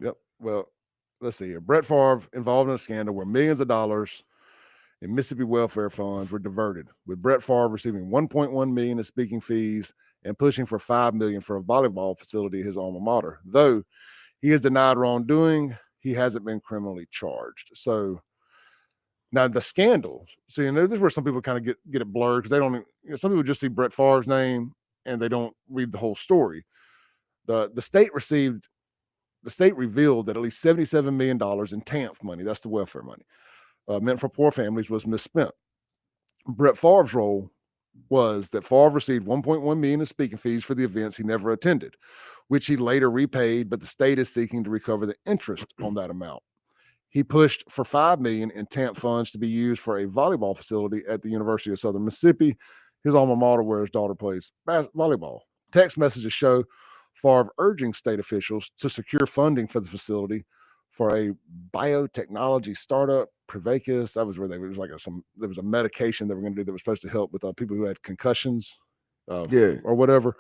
Yep. Well, let's see here. Brett Favre involved in a scandal where millions of dollars in Mississippi welfare funds were diverted, with Brett Favre receiving $1.1 million in speaking fees and pushing for $5 million for a volleyball facility at his alma mater. Though he has denied wrongdoing, he hasn't been criminally charged. So now the scandals. So this is where some people kind of get it blurred because they don't. Some people just see Brett Favre's name and they don't read the whole story. The state revealed that at least $77 million in TANF money, that's the welfare money, meant for poor families, was misspent. Brett Favre's role was that Favre received $1.1 million in speaking fees for the events he never attended, which he later repaid, but the state is seeking to recover the interest on that amount. He pushed for $5 million in TANF funds to be used for a volleyball facility at the University of Southern Mississippi, his alma mater, where his daughter plays volleyball. Text messages show Favre urging state officials to secure funding for the facility for a biotechnology startup, Prevacus. That was where there was a medication they were going to do that was supposed to help with people who had concussions, or whatever.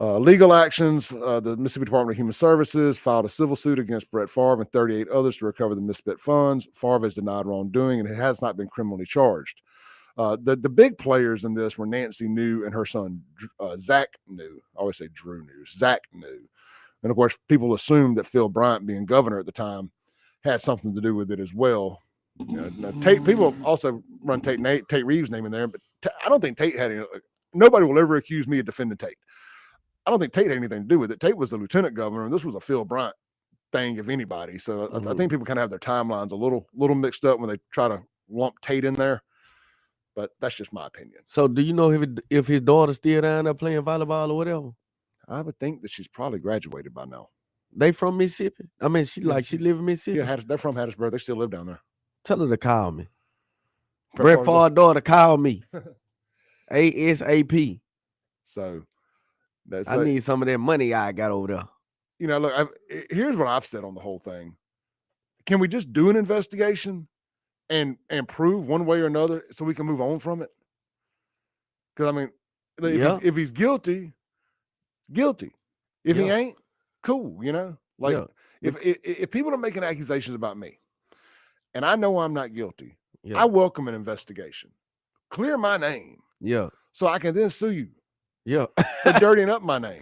Legal actions. The Mississippi Department of Human Services filed a civil suit against Brett Favre and 38 others to recover the misspent funds. Favre has denied wrongdoing and has not been criminally charged. The big players in this were Nancy New and her son, Zach New. I always say Drew New. Zach New. And, of course, people assumed that Phil Bryant, being governor at the time, had something to do with it as well. Tate, people also run Tate Reeves' name in there, but I don't think Tate had any. Nobody will ever accuse me of defending Tate. I don't think Tate had anything to do with it. Tate was the lieutenant governor, and this was a Phil Bryant thing, if anybody. So I think people kind of have their timelines a little mixed up when they try to lump Tate in there. But that's just my opinion. So do you know if his daughter's still down there playing volleyball or whatever? I would think that she's probably graduated by now. They from Mississippi? I mean, she live in Mississippi? Yeah, they're from Hattiesburg. They still live down there. Tell her to call me. Brett Favre's daughter, call me. ASAP. So I need some of that money I got over there. Look, here's what I've said on the whole thing. Can we just do an investigation and prove one way or another so we can move on from it? Because, I mean, if he's guilty. If he ain't, cool, If people are making accusations about me and I know I'm not guilty, I welcome an investigation. Clear my name. Yeah. So I can then sue you. Yeah. For dirtying up my name.